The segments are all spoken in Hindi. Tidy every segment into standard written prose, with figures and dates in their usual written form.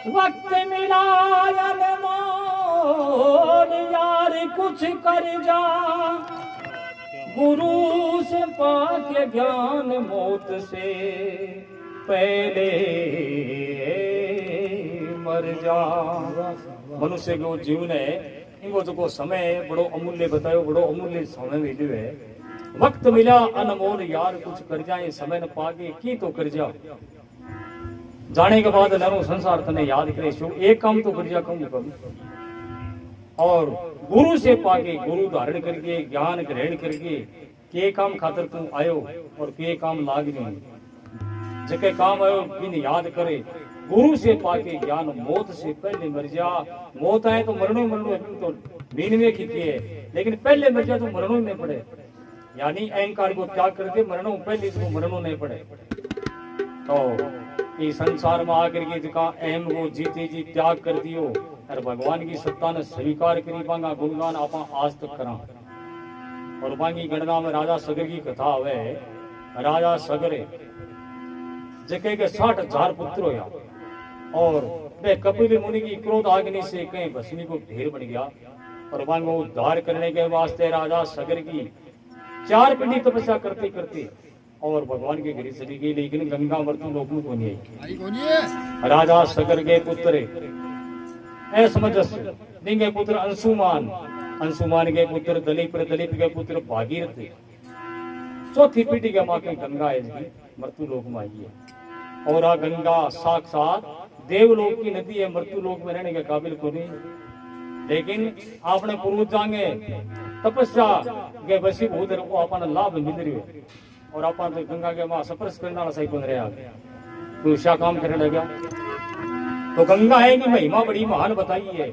वक्त मिला मोल यार कुछ कर जा, गुरु से पाके ज्ञान मौत से पहले मर जा। मनुष्य को जीवन है इनको जो समय बड़ो अमूल्य बतायो, बड़ो अमूल्य समय मिलो है। वक्त मिला अनमोल यार कुछ कर जाए, समय न पाके की तो कर जा। जाने के बाद नरो संसार तने याद करे, शो एक काम तो कर जा कम कभी। और गुरु से पाके गुरु धारण करके ज्ञान ग्रहण करके के काम खातर तू आयो और के काम लाग नहीं, जके काम आयो बिन याद करे। गुरु से पाके ज्ञान मौत से पहले मर जा। मौत आए तो मरणों मरणों तो नींद में खींची है, लेकिन पहले मर जा तो मरणों में पड़े, यानी अहंकार को त्याग करके मरणों पहले इसको मरणों नहीं पड़े। तो इस संसार में आकर के जिका अहम को जीते जी त्याग कर दियो और भगवान की सत्ता ने स्वीकार करी पांगा गुणगान आपा आज तक करा। और बाकी गणना में राजा सगर की कथा हुए। राजा सगर जके के 60,000 पुत्र होया और वे कपिल मुनि की क्रोध आग्नि से कहीं भस्मी को ढेर बन गया। और को उद्धार करने के वास्ते राजा सगर की 4 पीढ़ी तपस्या करते करते और भगवान के घर चली गई, लेकिन गंगा मृत्यु लोक में को नहीं आई। राजा सगर के पुत्र असमंजस के पुत्र अंशुमान, अंशुमान के पुत्र दलीप, दलीप के पुत्र भागीरथ, चौथी पीढ़ी के माँ के गंगा मृत्यु लोक में आई है। और आ गंगा साक्षात देवलोक की नदी है, मृत्यु लोक में रहने के काबिल को नहीं। लेकिन आपने पूर्वज जाएंगे तपस्या के वशीभूत को अपन लाभ मिल रही है और अपन गंगा के मां स्पर्श करने वाला सही बन रहा है, तो क्या काम करने लगा। तो गंगा है कि महिमा बड़ी महान बताई है।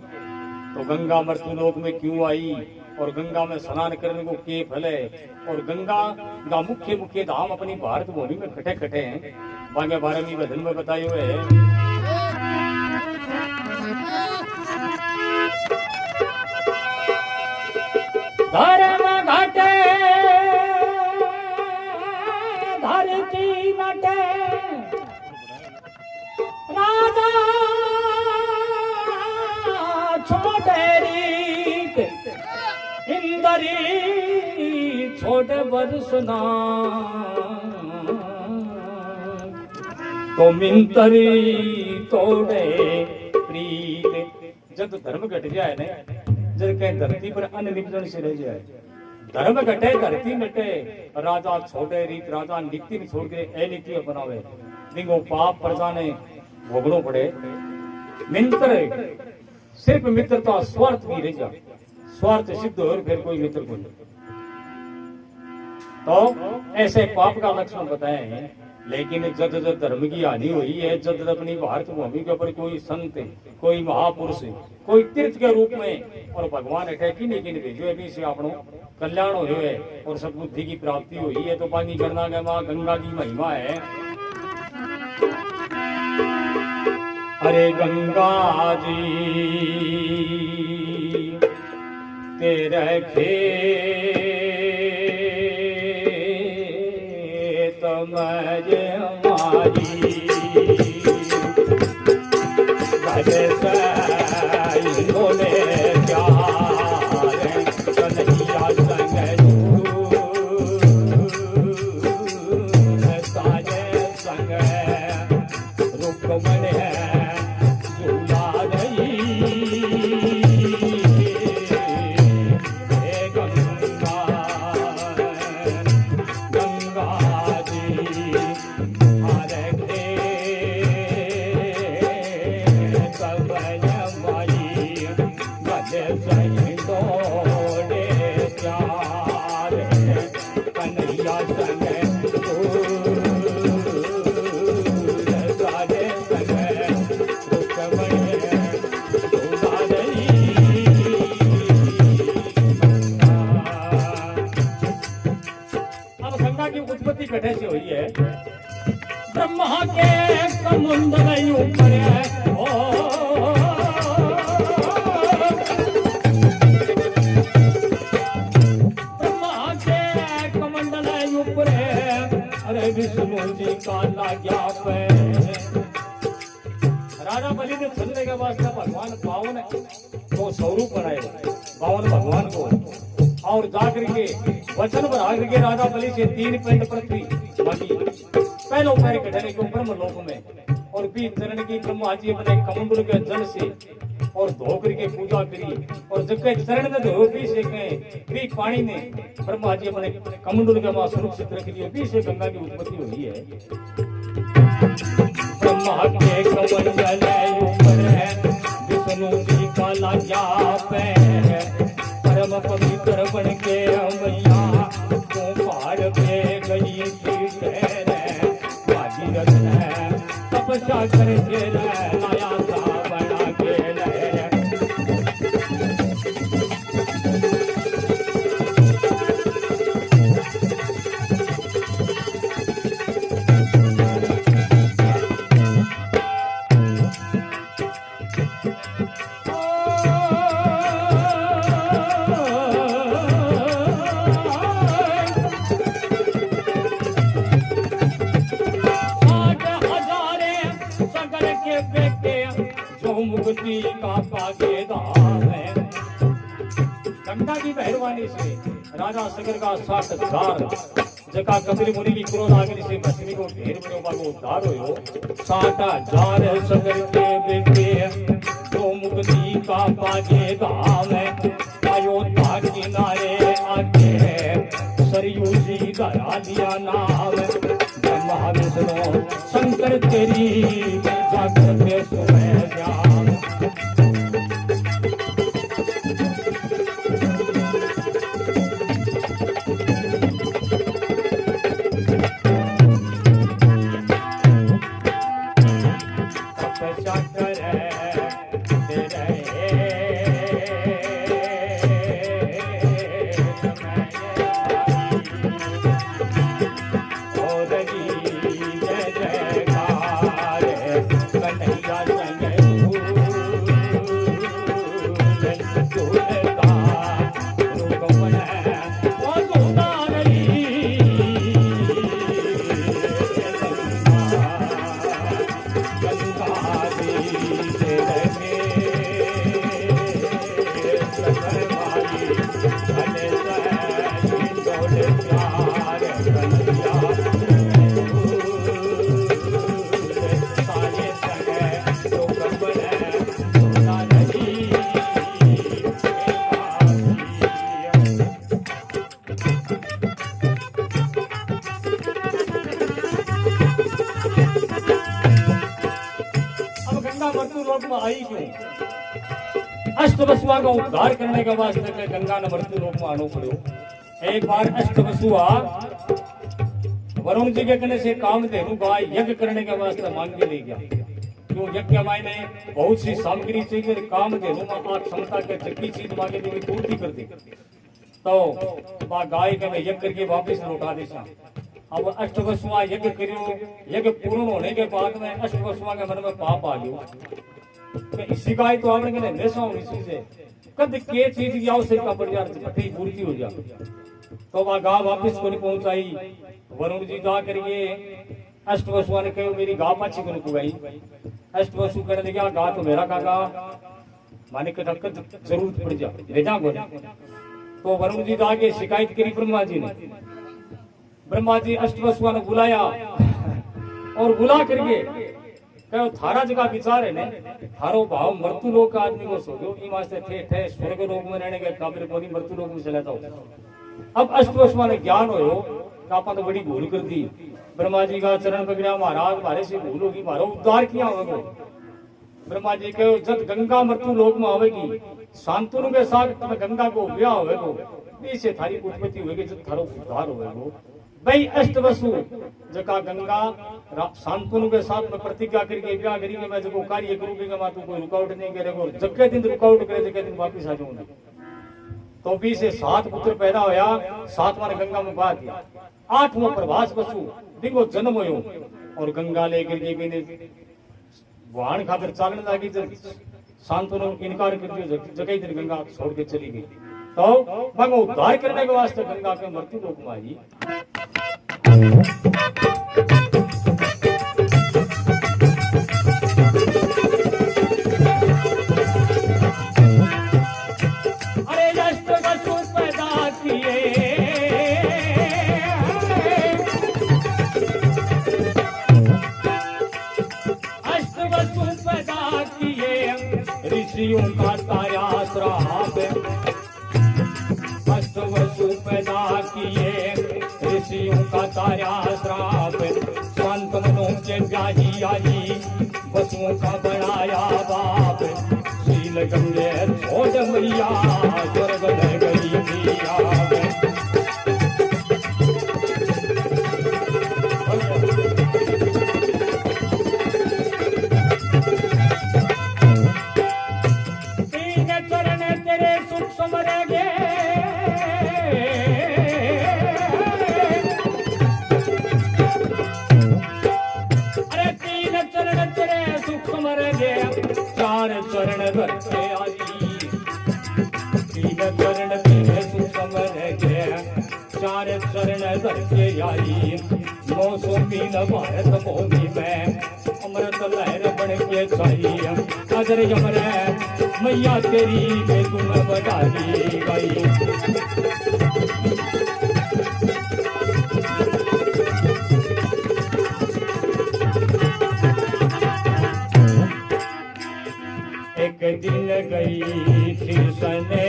तो गंगा मृत्यु लोक में क्यों आई और गंगा में स्नान करने को के फल है। और गंगा का मुख्य मुख्य धाम अपनी भारत भूमि में खटे खटे हैं। बागे 12वीं भजन में बताए हुए है। धर्म घटे धरती नटे, राजा छोटे रीत इंदरी छोटे बरसना, तो मिंतरी तोड़े प्रीत। जब धर्म घट जाए ना, जब कहीं धरती पर अन्न निपजन से रह जाए, धर्म घटे धरती नटे, राजा छोटे रीत, राजा नीति छोड़ के अनीति अपनावे, दिंगो पाप प्रजा ने भोगनो पड़े। मित्र सिर्फ मित्रता स्वार्थ की रह जा, स्वार्थ सिद्ध हो फिर कोई मित्र को नहीं। तो ऐसे पाप का लक्षण बताए हैं। लेकिन जब जब धर्म की हानि हुई है, जब जब अपनी भारत भूमि के ऊपर कोई संत, कोई महापुरुष, कोई तीर्थ के रूप में और भगवान अटैकी लेकिन भेजो अभी से अपनों कल्याण हो है और सद्बुद्धि की प्राप्ति हुई है। तो पानी गणना के मां गंगा की महिमा है। अरे गंगा जी तेरे खेत में हमारी भले से इन्होंने प्यार कन्हैया संग साजे संग रुकमन है झूला रही। उत्पत्ति कटे से हुई है। ब्रह्मा के कमंडल ऊपर है, ब्रह्मा के कमंडल ऊपर है। अरे विष्णु जी का लाग्या पे। राजा बलि ने चलने के वास्ते भगवान बावन को स्वरूप बनाए, बावन भगवान को, और जाकर के वचन बना करके राजा बलि से 3 पिंड पृथ्वी मांगी। पहलो पैर कटने को ब्रह्म लोक में, और बीच चरण की ब्रह्मा जी अपने कमंडल के जल से और धोकर के पूजा करी, और जब चरण में धो भी से भी पानी ने ब्रह्मा जी अपने कमंडल के मां सुरक्षित रख दिए, भी से गंगा की उत्पत्ति हुई है। ब्रह्मा के कमंडल ऊपर है विष्णु जी का लाग्या पैर, परम पवित्र बन के मैया तो पहाड़ पे गई थी भागीरथ है तपस्या करके लाया था बना के मुक्ति का पागेदार है। गंगा की मेहरबानी से राजा सगर का 60,000 जका कपिल मुनि की क्रोध आगे से भस्मी को ढेर में को उद्धार हो 60,000 सगर के बेटे जो मुक्ति का पागेदार है। अयोध्या किनारे आके सरयू जी धरा दिया नाम, ब्रह्मा विष्णु शंकर तेरी जागृत सुबह श्याम। आई क्यों? अष्टवसुआ का उद्धार करने के वास्ते गंगा ने मृत्यु लोक में आनो पड़ो। एक बार अष्टवसुआ वरुण जी के कहने से काम धेनु गाय यज्ञ करने के वास्ते मांग के ले गया। क्यों यज्ञ मायने बहुत सी सामग्री चाहिए, काम धेनु में क्षमता के जबकि चीज मांगे तो पूर्ति कर दी, तो गाय के मैं यज्ञ करके वापिस लौटा देसा। अब अष्टवसुआ यज्ञ करियो, यज्ञ पूर्ण होने के बाद में अष्टवसुआ के मन में पाप आ गयो। इसी गाय तो आपने कहने हमेशा इसी से कद के चीज की आवश्यकता पड़ जाती पति पूर्ति हो जाती, तो वह गाय वापिस को नहीं पहुंचाई। वरुण जी जा करिए अष्टवसुआ ने कहो मेरी गाय पाछी को नहीं गई। अष्टवसु कहने लगा गाय तो मेरा काका माने के जरूरत पड़ जा ले जा बोले। तो वरुण जी जाके शिकायत करी ब्रह्मा जी ने। ब्रह्मा जी अष्टवसुआ ने बुलाया और बुला करके कहो थारा जगह विचार है ने थारो भाव मृत्यु लोक का आदमी को सोचो ई वास्ते थे थे स्वर्ग लोक में रहने के काबिल कोनी मृत्यु लोक में चला जाओ। अब अष्टवसुआ ने ज्ञान होयो कि आपा तो बड़ी भूल कर दी। ब्रह्मा जी का चरण पकड़ा महाराज मारे से भूल होगी मारो उद्धार किया होगा। ब्रह्मा जी कहो जब गंगा मृत्यु लोक में आवेगी शांतनु के साथ गंगा को ब्याह होगा से थारी उत्पत्ति होगी जब थारो उद्धार होगा। भाई अष्टवसु जका गंगा शांतनु के साथ में प्रतिज्ञा करके ब्याह करेंगे मैं जो कार्य करूंगा मैं तू कोई रुकावट नहीं करेगा और जगह दिन रुकावट करे जगह दिन वापिस आ जाऊंगा। तो भी से 7 पुत्र पैदा होया, 7वां ने गंगा में बहा दिया। 8वां प्रभास वसु दिगो जन्म होयो और गंगा लेकर के वाहन खातर चालने लगी। जब शांतनु इनकार कर दिया जगह दिन गंगा छोड़ के चली गई। तो भगवान उद्धार करने के वास्ते गंगा के मृत्यु लोक में आई। ऋषियों का ताया श्राप, अष्ट वसु पैदा किए ऋषियों का ताया श्राप, शांत मनों के ब्याही आई वसुओं का बनाया बाप, शील गंगे छोड़ मैया स्वर्ग में गई मिया। चार चरण धरते आई, तीन चरण तेरे सुसमर गए, चार चरण धरते आई, 903 भारत भूमि में अमृत लहर बन के छाई, अगर यमर मैया तेरी में तुम बजाई गई। एक दिन गई थी सने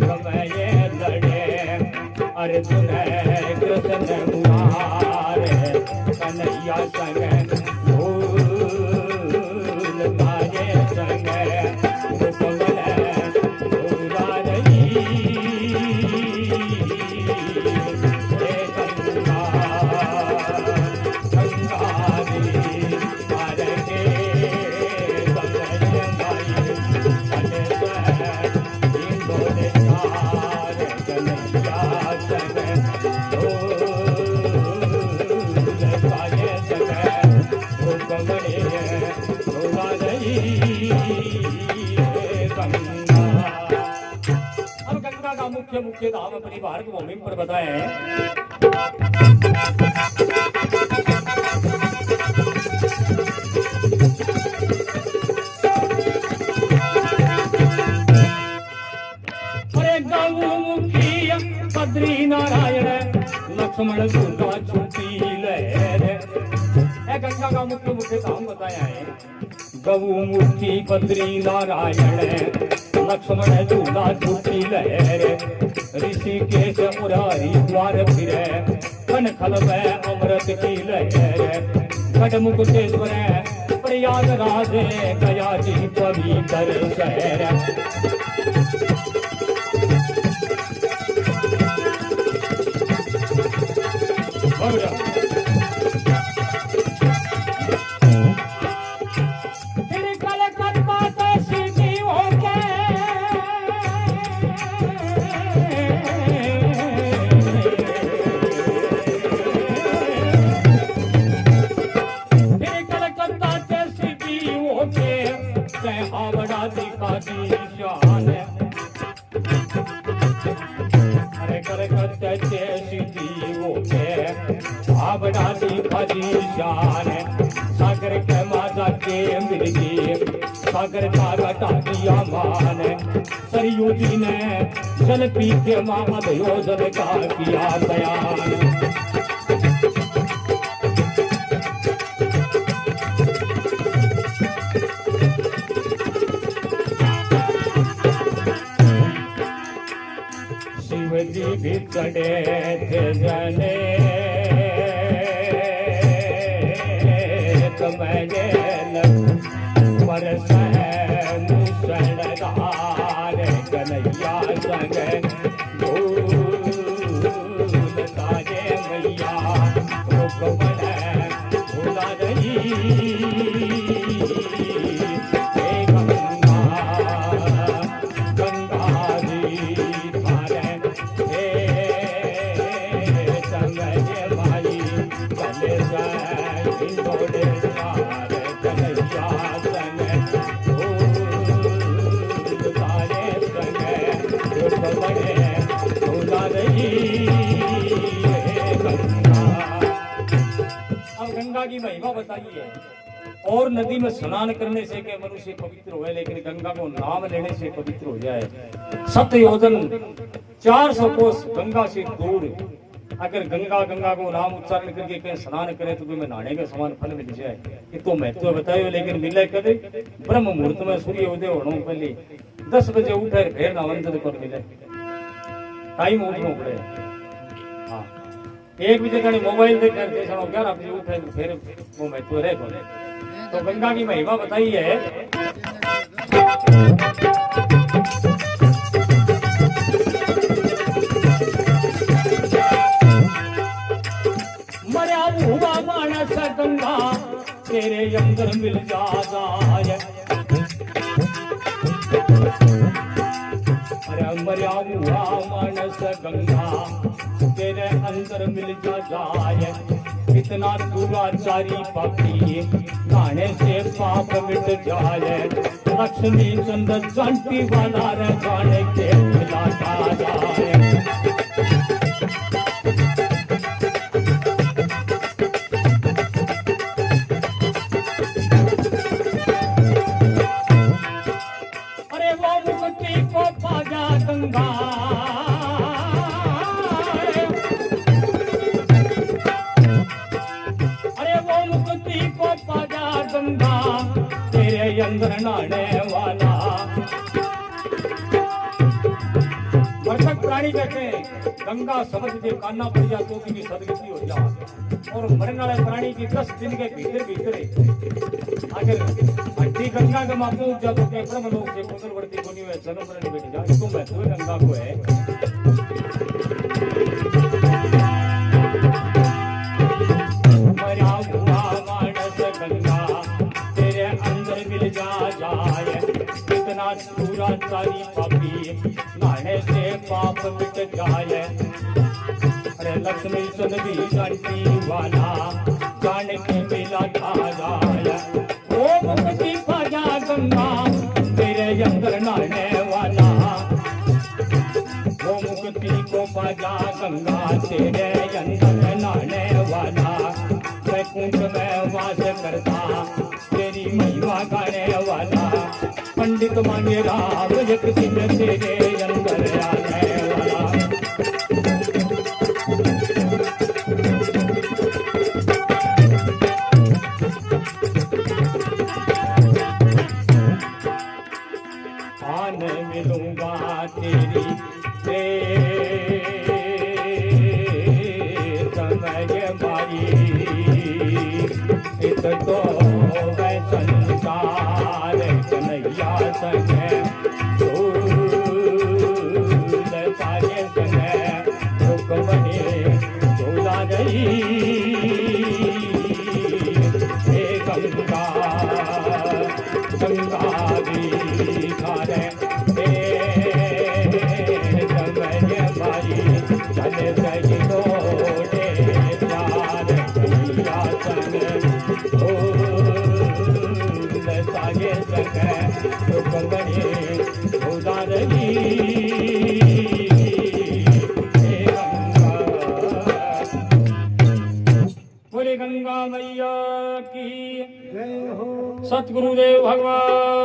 कमाए लड़े अर्जुन कृष्ण मुरारे कन्हैया संग भूल मारे संग कमल अब गंगा का मुख्य मुख्य धाम अपनी भारत भूमि पर बताए हैं। अरे गौमुखी बद्री नारायण लक्ष्मण दुर्गा छुट्टी लहर, गंगा का मुख्य मुख्य धाम बताया है। गौमुखी बद्री नारायण लक्ष्मण झूला छुट्टी लहर, ऋषिकेश मुरारी द्वार फिरे कनखल में अमृत की लहर, खडमुकुटेश्वर प्रयागराज गया जी पवित्र शहर। सागर के माता के मिर्गी सागर का टाटिया मान, सरयू जी ने जल पी के मामद योजन का किया बयान। शिव जी भी चढ़े थे जने मैंने परस मुसलधार कन्हैया संग भूल ताजे मैया रुकमन भूला रही। गंगा जी धारे हे संग भाई चले इंदौरे अब गंगा की महिमा बताइए। और नदी में स्नान करने से के मनुष्य पवित्र हुए, लेकिन गंगा को नाम लेने से पवित्र हो जाए। 7 योजन 400 कोस गंगा से दूर अगर गंगा गंगा को नाम उच्चारण करके कहीं स्नान करे तो तुम्हें नहाने के समान फल मिल जाए। ये तो महत्व बतायो, लेकिन मिले कदे ब्रह्म मुहूर्त में सूर्य उदय होने पहले 10 बजे उठे फिर नावन जद कर मिले टाइम उठना पड़े। हाँ 1 बजे कहीं मोबाइल देखकर देखा 11 बजे उठे तो फिर वो महत्व रहे बोले। तो गंगा की महिमा बताई है। मरा हुआ मानस गंगा तेरे अंदर मिल जाए। अरे मरा हुआ मानस गंगा तेरे अंदर मिल जाए। इतना दुराचारी पापी गाने से पाप मिट जाए। लक्ष्मी चंद्र जंटी वाला रे जाने के मिला जाए। अरे वो मुक्ति को पाजा गंगा। अरे वो मुक्ति को पाजा गंगा तेरे अंदर नहाने वाला। मरकट प्राणी कहते हैं गंगा समझ के कान्ना पड़ जा तो भी सदगति हो जा। और मरने वाले प्राणी की 10 दिन के भीतर भीतर अगर हड्डी गंगा के मापू जा तो क्या ब्रह्म लोक से पुनर्वर्ती होनी हुए जन्म मरण बैठ जा। इसको महत्व गंगा को है। मरा हुआ मानस गंगा तेरे अंदर मिल जाए। इतना दुराचारी पापी नहाने से पाप मिट जाए। अरे लक्ष्मी चंद्री घंटी वाला जान के मिला जाए। ओ मुक्ति पाजा गंगा तेरे अंदर नहाने वाला। वो मुक्ति को पाजा गंगा तेरे अंदर नहाने वाला। वैकुंठ में वास करता तेरी महिमा गाने वाला। पंडित मांगे राम एक दिन तेरे अंदर आने वाला। आने मिलूंगा तेरी समय मारी। इत तो वै संसार कन्हैया संग सारे संग रुक बने झूला रही। हे गंगा गंगा भी खारे समय मारी। चले सही लोटे चार कन्हैया संग सागे संग रुक बने झूला रही। बोले गंगा मैया की जय हो। सतगुरुदेव भगवान।